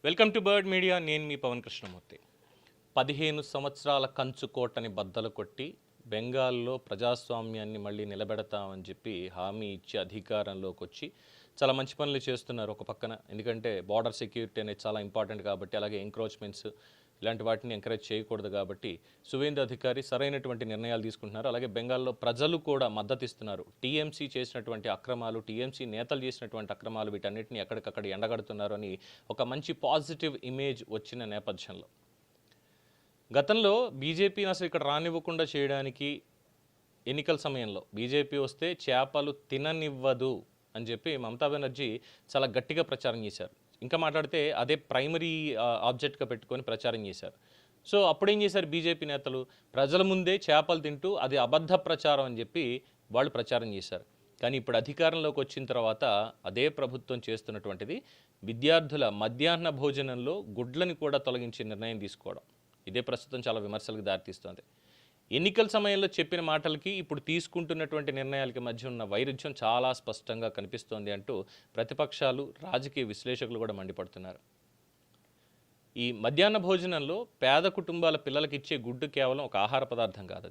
Welcome to bird media. నేను మీ పవన్ కృష్ణమూర్తి. 15 సంవత్సరాల కంచు కోటని బద్దలు కొట్టి బెంగాల్లో ప్రజాస్వామ్యాన్ని మళ్ళీ నిలబెడతామని చెప్పి హామీ ఇచ్చి అధికారంలోకి వచ్చి చాలా మంచి పనులు చేస్తున్నారు ఒక పక్కన. ఎందుకంటే బార్డర్ సెక్యూరిటీ అనేది చాలా ఇంపార్టెంట్ కాబట్టి, అలాగే ఎంక్రోచ్మెంట్స్ ఇలాంటి వాటిని ఎంకరేజ్ చేయకూడదు కాబట్టి సువేందు అధికారి సరైనటువంటి నిర్ణయాలు తీసుకుంటున్నారు. అలాగే బెంగాల్లో ప్రజలు కూడా మద్దతు ఇస్తున్నారు. టీఎంసీ చేసినటువంటి అక్రమాలు, టీఎంసీ నేతలు చేసినటువంటి అక్రమాలు వీటన్నిటిని ఎక్కడికక్కడ ఎండగడుతున్నారు అని ఒక మంచి పాజిటివ్ ఇమేజ్ వచ్చిన నేపథ్యంలో గతంలో బీజేపీని అసలు ఇక్కడ రానివ్వకుండా చేయడానికి ఎన్నికల సమయంలో బీజేపీ వస్తే చేపలు తిననివ్వదు అని చెప్పి మమతా బెనర్జీ చాలా గట్టిగా ప్రచారం చేశారు. ఇంకా మాట్లాడితే అదే ప్రైమరీ ఆబ్జెక్ట్గా పెట్టుకొని ప్రచారం చేశారు. సో అప్పుడేం చేశారు బీజేపీ నేతలు? ప్రజల ముందే చేపలు తింటూ అది అబద్ధ ప్రచారం అని చెప్పి వాళ్ళు ప్రచారం చేశారు. కానీ ఇప్పుడు అధికారంలోకి వచ్చిన తర్వాత అదే ప్రభుత్వం చేస్తున్నటువంటిది విద్యార్థుల మధ్యాహ్న భోజనంలో గుడ్లని కూడా తొలగించే నిర్ణయం తీసుకోవడం. ఇదే ప్రస్తుతం చాలా విమర్శలకు దారితీస్తోంది. ఎన్నికల సమయంలో చెప్పిన మాటలకి ఇప్పుడు తీసుకుంటున్నటువంటి నిర్ణయాలకి మధ్య ఉన్న వైరుధ్యం చాలా స్పష్టంగా కనిపిస్తోంది అంటూ ప్రతిపక్షాలు, రాజకీయ విశ్లేషకులు కూడా మండిపడుతున్నారు. ఈ మధ్యాహ్న భోజనంలో పేద కుటుంబాల పిల్లలకి ఇచ్చే గుడ్డు కేవలం ఒక ఆహార పదార్థం కాదు.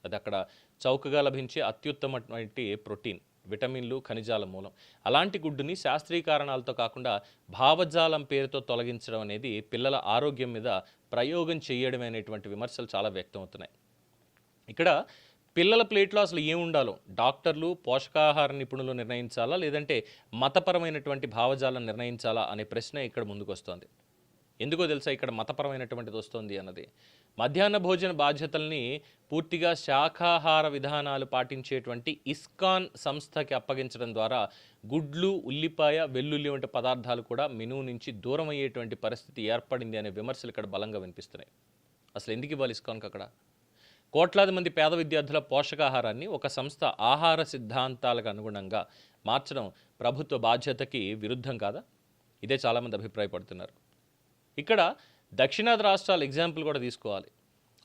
అది అక్కడ చౌకగా లభించే అత్యుత్తమటువంటి ప్రోటీన్, విటమిన్లు, ఖనిజాల మూలం. అలాంటి గుడ్డుని శాస్త్రీయ కారణాలతో కాకుండా భావజాలం పేరుతో తొలగించడం అనేది పిల్లల ఆరోగ్యం మీద ప్రయోగం చేయడం అనేటువంటి విమర్శలు చాలా వ్యక్తం అవుతున్నాయి. ఇక్కడ పిల్లల ప్లేట్లో అసలు ఏముండాలో డాక్టర్లు, పోషకాహార నిపుణులు నిర్ణయించాలా, లేదంటే మతపరమైనటువంటి భావజాలం నిర్ణయించాలా అనే ప్రశ్న ఇక్కడ ముందుకు వస్తుంది. ఎందుకో తెలుసా ఇక్కడ మతపరమైనటువంటిది వస్తుంది అన్నది? మధ్యాహ్న భోజన బాధ్యతల్ని పూర్తిగా శాఖాహార విధానాలు పాటించేటువంటి ఇస్కాన్ సంస్థకి అప్పగించడం ద్వారా గుడ్లు, ఉల్లిపాయ, వెల్లుల్లి వంటి పదార్థాలు కూడా మెనూ నుంచి దూరం అయ్యేటువంటి పరిస్థితి ఏర్పడింది అనే విమర్శలు ఇక్కడ బలంగా వినిపిస్తున్నాయి. అసలు ఎందుకు ఇవ్వాలి ఇస్కాన్కి? అక్కడ కోట్లాది మంది పేద విద్యార్థుల పోషకాహారాన్ని ఒక సంస్థ ఆహార సిద్ధాంతాలకు అనుగుణంగా మార్చడం ప్రభుత్వ బాధ్యతకి విరుద్ధం కాదా? ఇదే చాలామంది అభిప్రాయపడుతున్నారు. ఇక్కడ దక్షిణాది రాష్ట్రాల ఎగ్జాంపుల్ కూడా తీసుకోవాలి.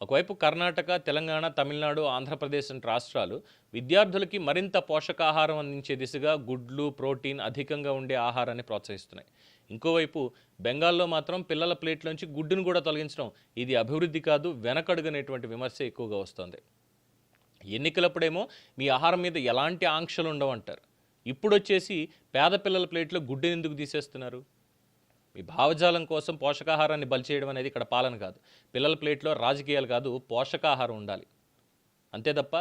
ఒకవైపు కర్ణాటక, తెలంగాణ, తమిళనాడు, ఆంధ్రప్రదేశ్ వంటి రాష్ట్రాలు విద్యార్థులకి మరింత పోషకాహారం అందించే దిశగా గుడ్లు, ప్రోటీన్ అధికంగా ఉండే ఆహారాన్ని ప్రోత్సహిస్తున్నాయి. ఇంకోవైపు బెంగాల్లో మాత్రం పిల్లల ప్లేట్లోంచి గుడ్డును కూడా తొలగించడం ఇది అభివృద్ధి కాదు, వెనకడుగనేటువంటి విమర్శ ఎక్కువగా వస్తుంది. ఎన్నికలప్పుడేమో మీ ఆహారం మీద ఎలాంటి ఆంక్షలు ఉండవంటారు. ఇప్పుడు వచ్చేసి పేద పిల్లల ప్లేట్లో గుడ్డుని ఎందుకు తీసేస్తున్నారు? మీ భావజాలం కోసం పోషకాహారాన్ని బలిచేయడం అనేది ఇక్కడ పాలన కాదు. పిల్లల ప్లేట్లో రాజకీయాలు కాదు, పోషకాహారం ఉండాలి అంతే తప్ప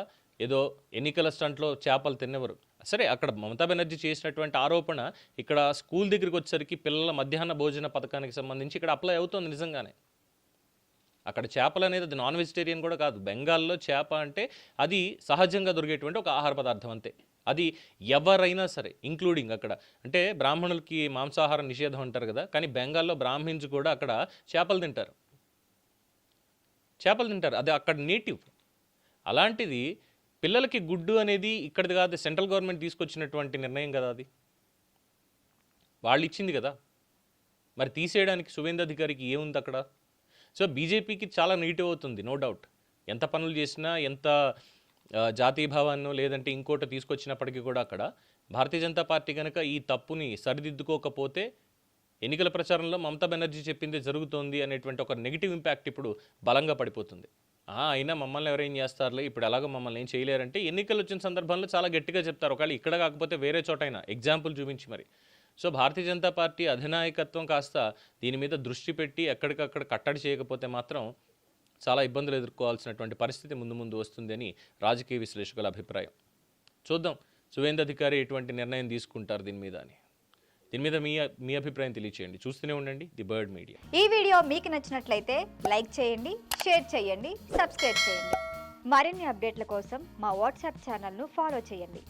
ఏదో ఎన్నికల స్టంట్లో చేపలు తినేవారు. సరే, అక్కడ మమతా బెనర్జీ చేసినటువంటి ఆరోపణ ఇక్కడ స్కూల్ దగ్గరికి వచ్చేసరికి పిల్లల మధ్యాహ్న భోజన పథకానికి సంబంధించి ఇక్కడ అప్లై అవుతుంది నిజంగానే. అక్కడ చేపలు అనేది అది నాన్ వెజిటేరియన్ కూడా కాదు. బెంగాల్లో చేప అంటే అది సహజంగా దొరికేటువంటి ఒక ఆహార పదార్థం అంతే. అది ఎవరైనా సరే, ఇంక్లూడింగ్ అక్కడ అంటే బ్రాహ్మణులకి మాంసాహారం నిషేధం అంటారు కదా, కానీ బెంగాల్లో బ్రాహ్మిన్స్ కూడా అక్కడ చేపలు తింటారు. అది అక్కడ నేటివ్. అలాంటిది పిల్లలకి గుడ్డు అనేది ఇక్కడిది కాదు, సెంట్రల్ గవర్నమెంట్ తీసుకొచ్చినటువంటి నిర్ణయం కదా, అది వాళ్ళు ఇచ్చింది కదా. మరి తీసేయడానికి సువేందు అధికారికి ఏముంది అక్కడ? సో బీజేపీకి చాలా నెగిటివ్ అవుతుంది, నో డౌట్. ఎంత పనులు చేసినా, ఎంత జాతీయ భావాన్ని లేదంటే ఇంకోటి తీసుకొచ్చినప్పటికీ కూడా అక్కడ భారతీయ జనతా పార్టీ కనుక ఈ తప్పుని సరిదిద్దుకోకపోతే ఎన్నికల ప్రచారంలో మమతా బెనర్జీ చెప్పింది జరుగుతోంది అనేటువంటి ఒక నెగిటివ్ ఇంపాక్ట్ ఇప్పుడు బలంగా పడిపోతుంది. అయినా మమ్మల్ని ఎవరేం చేస్తారులే, ఇప్పుడు ఎలాగో మమ్మల్ని ఏం చేయలేరంటే ఎన్నికలు వచ్చిన సందర్భంలో చాలా గట్టిగా చెప్తారు. ఒకవేళ ఇక్కడ కాకపోతే వేరే చోటైనా ఎగ్జాంపుల్ చూపించి మరి. సో భారతీయ జనతా పార్టీ అధినాయకత్వం కాస్త దీని మీద దృష్టి పెట్టి ఎక్కడికక్కడ కట్టడి చేయకపోతే మాత్రం చాలా ఇబ్బందులు ఎదుర్కోవాల్సినటువంటి పరిస్థితి ముందు వస్తుంది అని రాజకీయ విశ్లేషకుల అభిప్రాయం. చూద్దాం సువేందు అధికారి ఎటువంటి నిర్ణయం తీసుకుంటారు దీని మీద అని. దీని మీద మీ అభిప్రాయం తెలియచేయండి. చూస్తూనే ఉండండి ది బర్డ్ మీడియా. ఈ వీడియో మీకు నచ్చినట్లయితే లైక్ చేయండి, షేర్ చేయండి, సబ్స్క్రైబ్ చేయండి. మరిన్ని అప్డేట్ల కోసం మా వాట్సాప్ ఛానల్ను ఫాలో చేయండి.